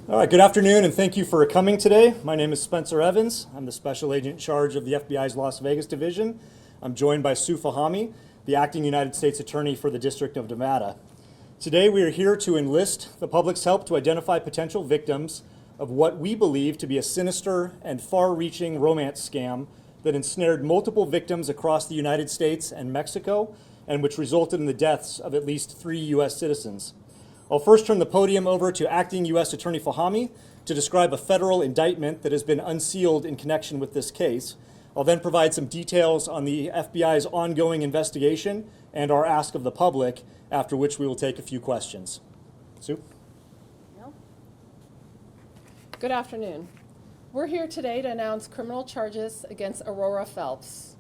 All right, good afternoon, and thank you for coming today. My name is Spencer Evans. I'm the Special Agent in charge of the FBI's Las Vegas Division. I'm joined by Sue Fahmy, the Acting United States Attorney for the District of Nevada. Today, we are here to enlist the public's help to identify potential victims of what we believe to be a sinister and far-reaching romance scam that ensnared multiple victims across the United States and Mexico, and which resulted in the deaths of at least 3 U.S. citizens. I'll first turn the podium over to Acting U.S. Attorney Fahmy to describe a federal indictment that has been unsealed in connection with this case. I'll then provide some details on the FBI's ongoing investigation and our ask of the public, after which we will take a few questions. Sue? Good afternoon. We're here today to announce criminal charges against Aurora Phelps,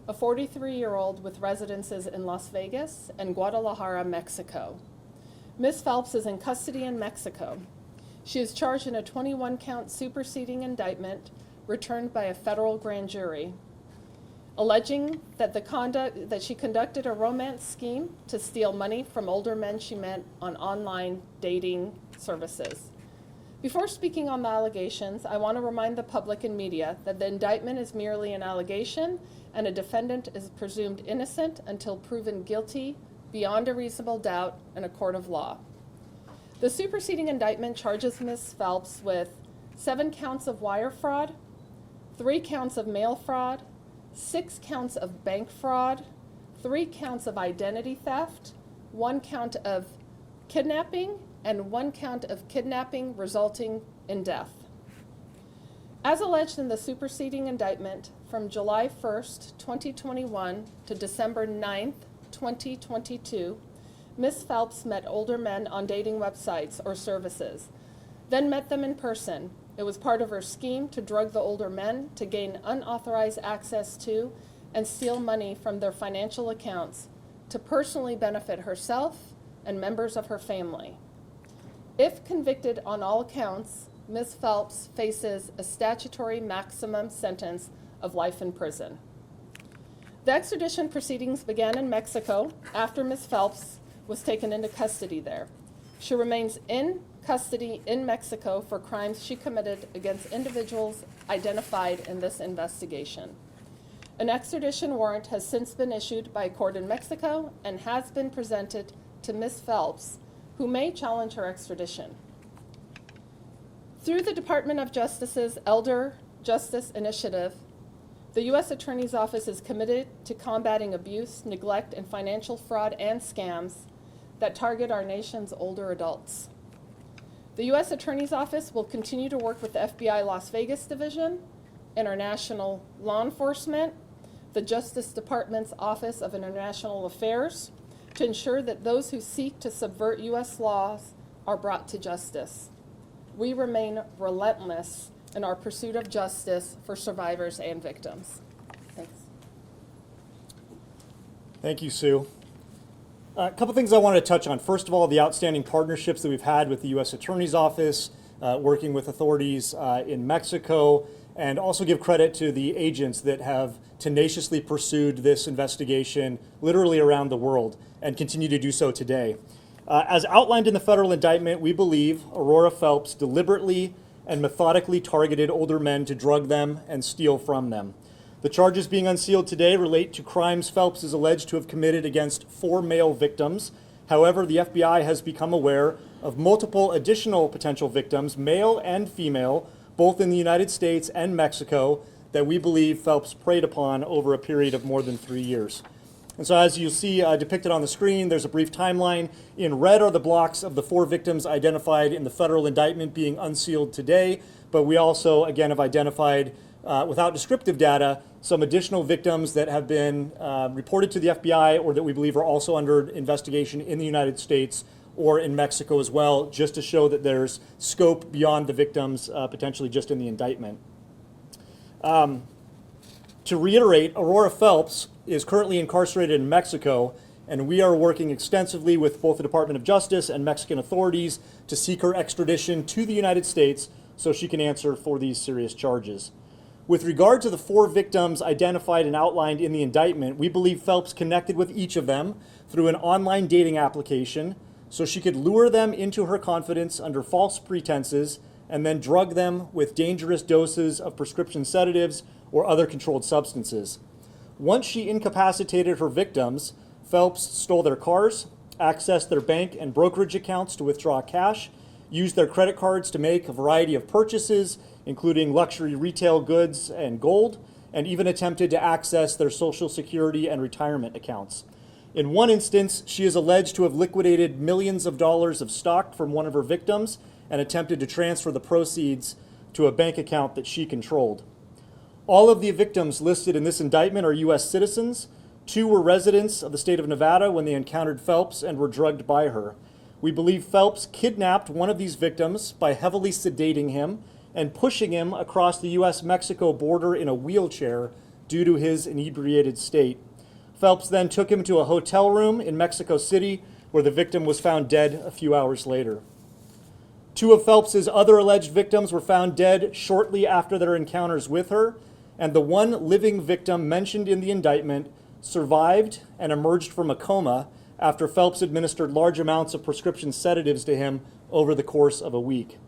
a 43-year-old with residences in Las Vegas and Guadalajara, Mexico. Ms. Phelps is in custody in Mexico. She is charged in a 21-count superseding indictment returned by a federal grand jury, alleging that she conducted a romance scheme to steal money from older men she met on online dating services. Before speaking on the allegations, I want to remind the public and media that the indictment is merely an allegation and a defendant is presumed innocent until proven guilty beyond a reasonable doubt in a court of law. The superseding indictment charges Ms. Phelps with 7 counts of wire fraud, 3 counts of mail fraud, 6 counts of bank fraud, 3 counts of identity theft, 1 count of kidnapping, and 1 count of kidnapping resulting in death. As alleged in the superseding indictment, from July 1st, 2021 to December 9th, 2022, Ms. Phelps met older men on dating websites or services, then met them in person. It was part of her scheme to drug the older men to gain unauthorized access to and steal money from their financial accounts to personally benefit herself and members of her family. If convicted on all counts, Ms. Phelps faces a statutory maximum sentence of life in prison. The extradition proceedings began in Mexico after Ms. Phelps was taken into custody there. She remains in custody in Mexico for crimes she committed against individuals identified in this investigation. An extradition warrant has since been issued by a court in Mexico and has been presented to Ms. Phelps, who may challenge her extradition. Through the Department of Justice's Elder Justice Initiative, the U.S. Attorney's Office is committed to combating abuse, neglect, and financial fraud and scams that target our nation's older adults. The U.S. Attorney's Office will continue to work with the FBI Las Vegas Division, International Law Enforcement, the Justice Department's Office of International Affairs, to ensure that those who seek to subvert U.S. laws are brought to justice. We remain relentless in our pursuit of justice for survivors and victims. Thanks. Thank you, Sue. A couple things I wanted to touch on. First of all, the outstanding partnerships that we've had with the U.S. Attorney's Office, working with authorities in Mexico, and also give credit to the agents that have tenaciously pursued this investigation literally around the world and continue to do so today. As outlined in the federal indictment, we believe Aurora Phelps deliberately and methodically targeted older men to drug them and steal from them. The charges being unsealed today relate to crimes Phelps is alleged to have committed against 4 male victims. However, the FBI has become aware of multiple additional potential victims, male and female, both in the United States and Mexico, that we believe Phelps preyed upon over a period of more than 3 years. And so as you see depicted on the screen, there's a brief timeline. In red are the blocks of the 4 victims identified in the federal indictment being unsealed today, but we also, again, have identified, without descriptive data, some additional victims that have been reported to the FBI or that we believe are also under investigation in the United States or in Mexico as well, just to show that there's scope beyond the victims potentially just in the indictment. To reiterate, Aurora Phelps is currently incarcerated in Mexico, and we are working extensively with both the Department of Justice and Mexican authorities to seek her extradition to the United States so she can answer for these serious charges. With regard to the 4 victims identified and outlined in the indictment, we believe Phelps connected with each of them through an online dating application so she could lure them into her confidence under false pretenses and then drug them with dangerous doses of prescription sedatives or other controlled substances. Once she incapacitated her victims, Phelps stole their cars, accessed their bank and brokerage accounts to withdraw cash, used their credit cards to make a variety of purchases, including luxury retail goods and gold, and even attempted to access their Social Security and retirement accounts. In one instance, she is alleged to have liquidated millions of dollars of stock from one of her victims and attempted to transfer the proceeds to a bank account that she controlled. All of the victims listed in this indictment are U.S. citizens. 2 were residents of the state of Nevada when they encountered Phelps and were drugged by her. We believe Phelps kidnapped one of these victims by heavily sedating him and pushing him across the U.S. Mexico border in a wheelchair due to his inebriated state. Phelps then took him to a hotel room in Mexico City where the victim was found dead a few hours later. 2 of Phelps's other alleged victims were found dead shortly after their encounters with her, and the one living victim mentioned in the indictment survived and emerged from a coma after Phelps administered large amounts of prescription sedatives to him over the course of a week.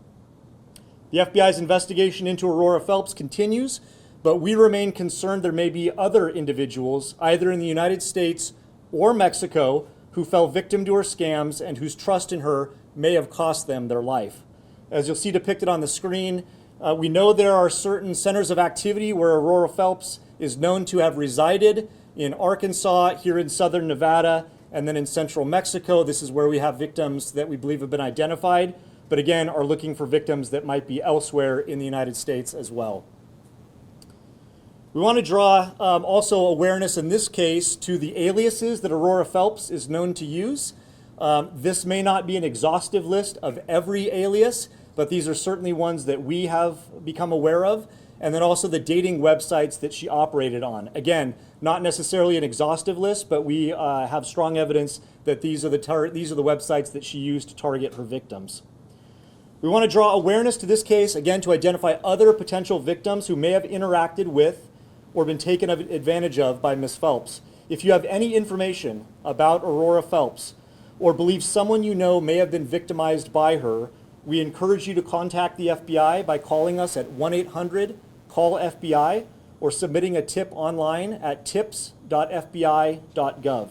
The FBI's investigation into Aurora Phelps continues, but we remain concerned there may be other individuals, either in the United States or Mexico, who fell victim to her scams and whose trust in her may have cost them their life. As you'll see depicted on the screen, we know there are certain centers of activity where Aurora Phelps is known to have resided in Arkansas, here in southern Nevada, and then in central Mexico. This is where we have victims that we believe have been identified, but again, are looking for victims that might be elsewhere in the United States as well. We want to draw also awareness in this case to the aliases that Aurora Phelps is known to use. This may not be an exhaustive list of every alias, but these are certainly ones that we have become aware of, and then also the dating websites that she operated on. Again, not necessarily an exhaustive list, but we have strong evidence that these are the websites that she used to target her victims. We want to draw awareness to this case, again, to identify other potential victims who may have interacted with or been taken advantage of by Ms. Phelps. If you have any information about Aurora Phelps or believe someone you know may have been victimized by her, we encourage you to contact the FBI by calling us at 1-800-CALL-FBI or submitting a tip online at tips.fbi.gov.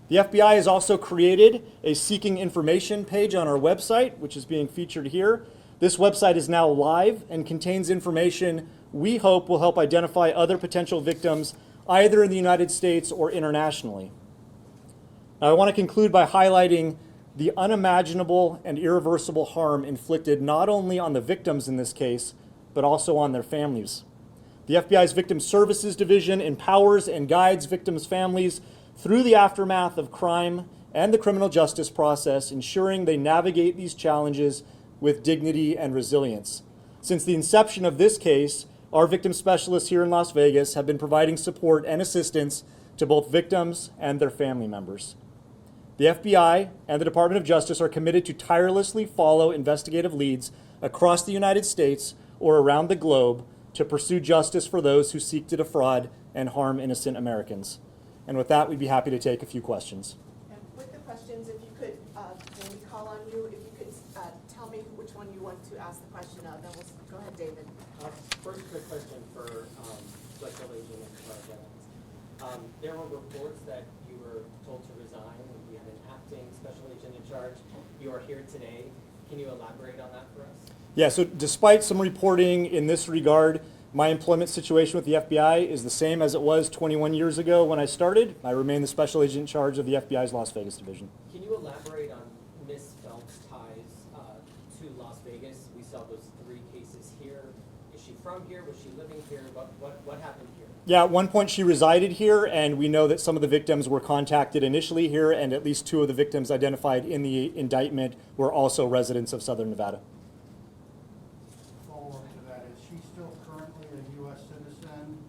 The FBI has also created a seeking information page on our website, which is being featured here. This website is now live and contains information we hope will help identify other potential victims either in the United States or internationally. Now, I want to conclude by highlighting the unimaginable and irreversible harm inflicted not only on the victims in this case, but also on their families. The FBI's Victim Services Division empowers and guides victims' families through the aftermath of crime and the criminal justice process, ensuring they navigate these challenges with dignity and resilience. Since the inception of this case, our victim specialists here in Las Vegas have been providing support and assistance to both victims and their family members. The FBI and the Department of Justice are committed to tirelessly follow investigative leads across the United States or around the globe to pursue justice for those who seek to defraud and harm innocent Americans. And with that, we'd be happy to take a few questions. And with the questions, if you could, when we call on you, if you could tell me which one you want to ask the question of, then we'll go ahead, David. First, quick question for Special Agent in charge. There were reports that you were told to resign and we had an acting Special Agent in charge. You are here today. Can you elaborate on that for us? Yeah, so despite some reporting in this regard, my employment situation with the FBI is the same as it was 21 years ago when I started. I remain the Special Agent in charge of the FBI's Las Vegas Division. Can you elaborate on Ms. Phelps' ties to Las Vegas? We saw those 3 cases here. Is she from here? Was she living here? What happened here? Yeah, at one point she resided here, and we know that some of the victims were contacted initially here, and at least 2 of the victims identified in the indictment were also residents of Southern Nevada. Follow-up to that, is she still currently a U.S. citizen,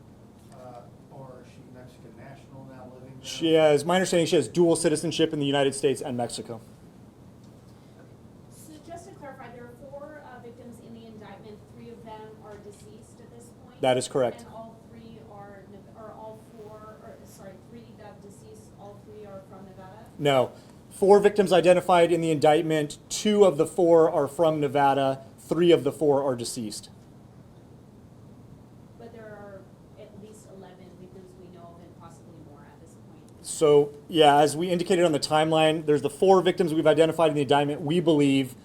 or is she Mexican national now living there? She has, my understanding, she has dual citizenship in the United States and Mexico. So just to clarify, there are 4 victims in the indictment. 3 of them are deceased at this point? That is correct. And all 3 that deceased, all 3 are from Nevada? No. 4 victims identified in the indictment. 2 of the 4 are from Nevada. 3 of the 4 are deceased. But there are at least 11 victims we know of and possibly more at this point. So, yeah, as we indicated on the timeline, there's the 4 victims we've identified in the indictment. We believe,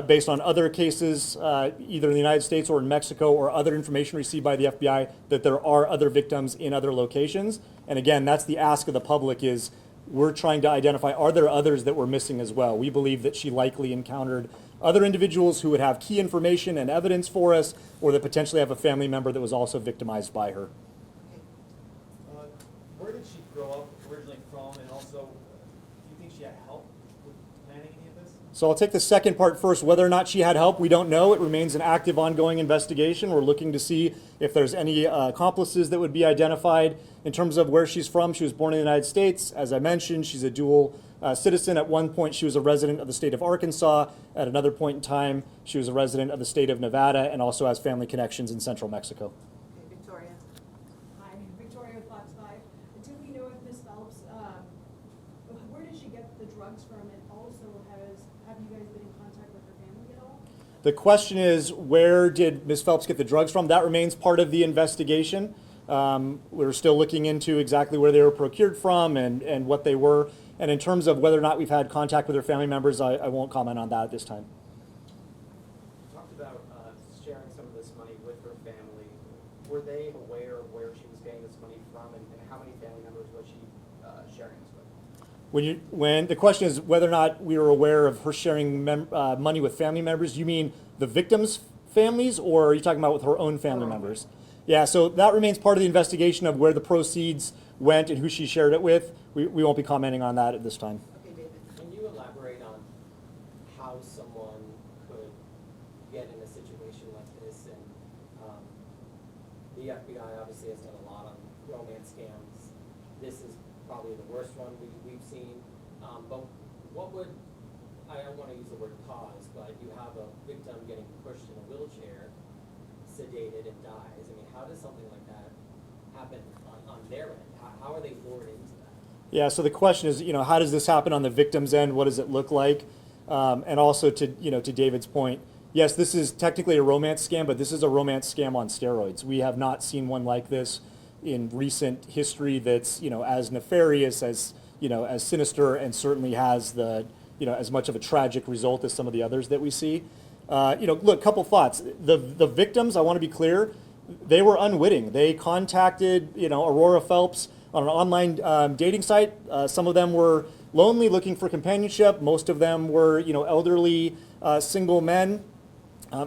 based on other cases, either in the United States or in Mexico, or other information received by the FBI, that there are other victims in other locations. And again, that's the ask of the public, is we're trying to identify, are there others that were missing as well? We believe that she likely encountered other individuals who would have key information and evidence for us, or that potentially have a family member that was also victimized by her. Where did she grow up originally from, and also, do you think she had help with planning any of this? So I'll take the second part first. Whether or not she had help, we don't know. It remains an active, ongoing investigation. We're looking to see if there's any accomplices that would be identified. In terms of where she's from, she was born in the United States. As I mentioned, she's a dual citizen. At one point, she was a resident of the state of Arkansas. At another point in time, she was a resident of the state of Nevada, and also has family connections in central Mexico. Okay, Victoria. Hi, Victoria with Fox 5. Do we know if Ms. Phelps, where did she get the drugs from, and also have you guys been in contact with her family at all? The question is, where did Ms. Phelps get the drugs from? That remains part of the investigation. We're still looking into exactly where they were procured from and what they were. And in terms of whether or not we've had contact with her family members, I won't comment on that at this time. You talked about sharing some of this money with her family. Were they aware of where she was getting this money from, and how many family members was she sharing this with? When the question is whether or not we were aware of her sharing money with family members, you mean the victims' families, or are you talking about with her own family members? Yeah, so that remains part of the investigation of where the proceeds went and who she shared it with. We won't be commenting on that at this time. Okay, David. Can you elaborate on how someone could get in a situation like this? And the FBI obviously has done a lot on romance scams. This is probably the worst one we've seen. But what would, I don't want to use the word cause, but you have a victim getting pushed in a wheelchair, sedated, and dies. I mean, how does something like that happen on their end? How are they lured into that? Yeah, so the question is, how does this happen on the victim's end? What does it look like? And also to David's point, yes, this is technically a romance scam, but this is a romance scam on steroids. We have not seen one like this in recent history that's, as nefarious, as sinister, and certainly has the, as much of a tragic result as some of the others that we see. Look, couple thoughts. The victims, I want to be clear, they were unwitting. They contacted, Aurora Phelps on an online dating site. Some of them were lonely, looking for companionship. Most of them were, elderly, single men.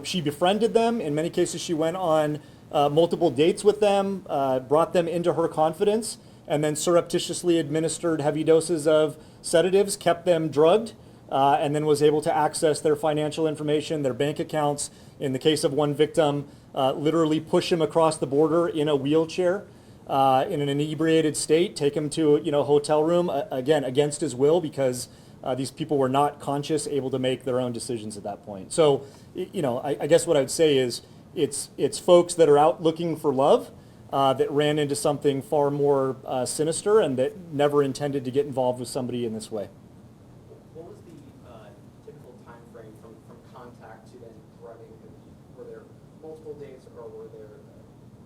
She befriended them. In many cases, she went on multiple dates with them, brought them into her confidence, and then surreptitiously administered heavy doses of sedatives, kept them drugged, and then was able to access their financial information, their bank accounts. In the case of one victim, literally push him across the border in a wheelchair, in an inebriated state, take him to a hotel room, again, against his will, because these people were not conscious, able to make their own decisions at that point. So, I guess what I would say is it's folks that are out looking for love, that ran into something far more sinister, and that never intended to get involved with somebody in this way. What was the typical time frame from contact to then drugging? Were there multiple dates, or were there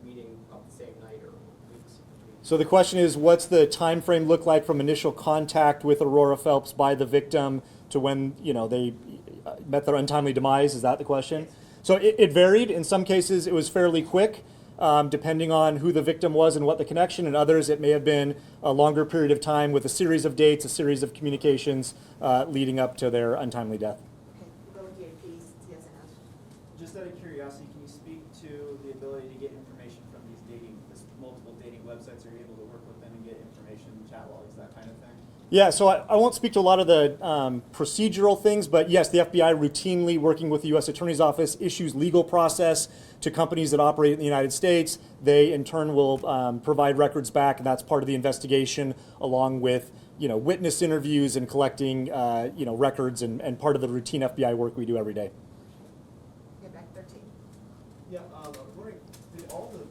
meeting on the same night, or weeks between? So the question is, what's the time frame look like from initial contact with Aurora Phelps by the victim to when they met their untimely demise? Is that the question? So it varied. In some cases, it was fairly quick, depending on who the victim was and what the connection. In others, it may have been a longer period of time with a series of dates, a series of communications leading up to their untimely death. Okay, we'll go with JP, yes, Just out of curiosity, can you speak to the ability to get information from these multiple dating websites? Are you able to work with them and get information, chat logs, that kind of thing? Yeah, so I won't speak to a lot of the procedural things, but yes, the FBI routinely, working with the U.S. Attorney's Office, issues legal process to companies that operate in the United States. They, in turn, will provide records back, and that's part of the investigation, along with witness interviews and collecting records, and part of the routine FBI work we do every day. Get back 13. Yeah, I was wondering, did all the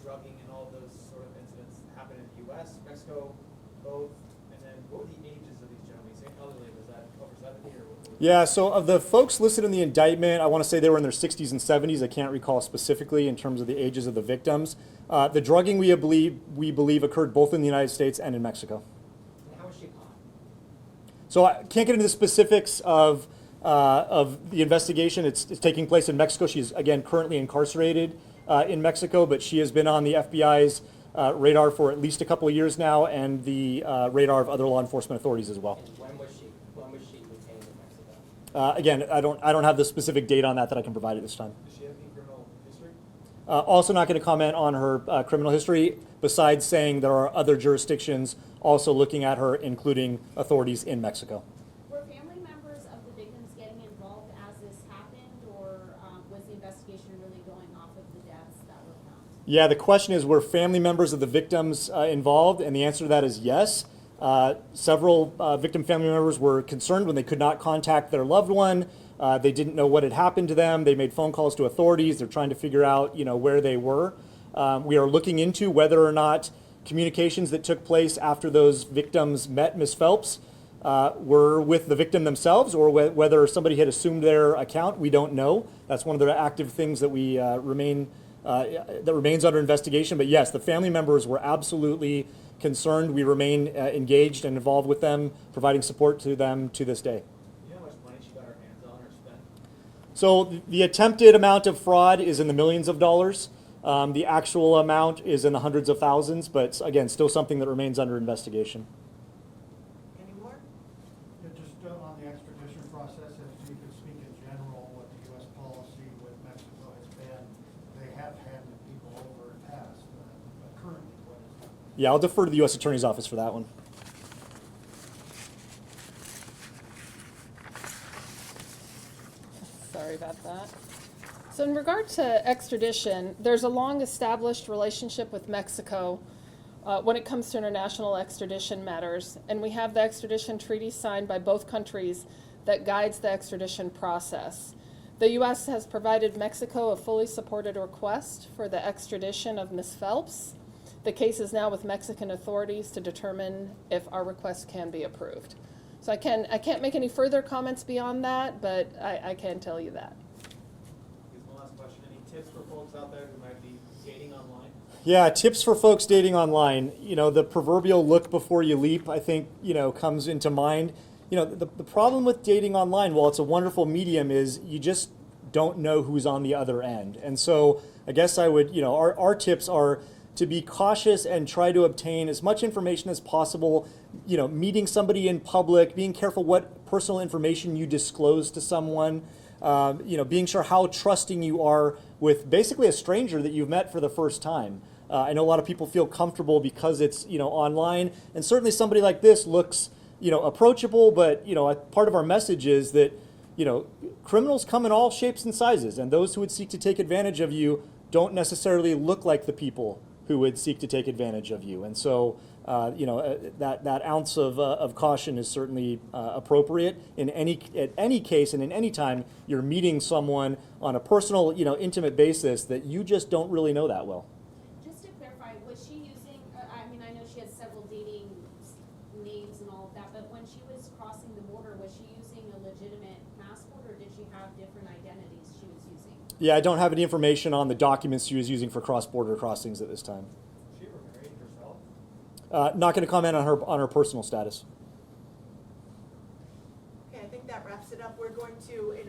drugging and all those sort of incidents happen in the U.S., Mexico, both? And then what were the ages of these gentlemen? You elderly, was that over 70 or what? Yeah, so of the folks listed in the indictment, I want to say they were in their 60s and 70s. I can't recall specifically in terms of the ages of the victims. The drugging we believe occurred both in the United States and in Mexico. And how was she caught? So I can't get into the specifics of the investigation. It's taking place in Mexico. She's, again, currently incarcerated in Mexico, but she has been on the FBI's radar for at least a couple of years now, and the radar of other law enforcement authorities as well. And when was she detained in Mexico? Again, I don't have the specific date on that I can provide at this time. Does she have any criminal history? Also not going to comment on her criminal history, besides saying there are other jurisdictions also looking at her, including authorities in Mexico. Were family members of the victims getting involved as this happened, or was the investigation really going off of the deaths that were found? Yeah, the question is, were family members of the victims involved? And the answer to that is yes. Several victim family members were concerned when they could not contact their loved one. They didn't know what had happened to them. They made phone calls to authorities. They're trying to figure out, where they were. We are looking into whether or not communications that took place after those victims met Ms. Phelps were with the victim themselves, or whether somebody had assumed their account. We don't know. That's one of the active things that we remains under investigation. But yes, the family members were absolutely concerned. We remain engaged and involved with them, providing support to them to this day. You know how much money she got her hands on or spent? So the attempted amount of fraud is in the millions of dollars. The actual amount is in the hundreds of thousands, but again, still something that remains under investigation. Any more? Yeah, just on the extradition process, if you could speak in general what the U.S. policy with Mexico has been. They have handed people over in the past, but currently what is that? Yeah, I'll defer to the U.S. Attorney's Office for that one. Sorry about that. So in regard to extradition, there's a long-established relationship with Mexico when it comes to international extradition matters, and we have the extradition treaty signed by both countries that guides the extradition process. The U.S. has provided Mexico a fully supported request for the extradition of Ms. Phelps. The case is now with Mexican authorities to determine if our request can be approved. So I can't make any further comments beyond that, but I can tell you that. Here's one last question. Any tips for folks out there who might be dating online? Yeah, tips for folks dating online. The proverbial look before you leap, I think, comes into mind. The problem with dating online, while it's a wonderful medium, is you just don't know who's on the other end. And so I guess I would, our tips are to be cautious and try to obtain as much information as possible, meeting somebody in public, being careful what personal information you disclose to someone, being sure how trusting you are with basically a stranger that you've met for the first time. I know a lot of people feel comfortable because it's, online, and certainly somebody like this looks, approachable, but, part of our message is that, criminals come in all shapes and sizes, and those who would seek to take advantage of you don't necessarily look like the people who would seek to take advantage of you. And so, that ounce of caution is certainly appropriate at any case and in any time you're meeting someone on a personal, intimate basis that you just don't really know that well. Just to clarify, was she using, I know she has several dating names and all of that, but when she was crossing the border, was she using a legitimate passport, or did she have different identities she was using? Yeah, I don't have any information on the documents she was using for cross-border crossings at this time. Was she ever married herself? Not going to comment on her personal status. Okay, I think that wraps it up. We're going to, in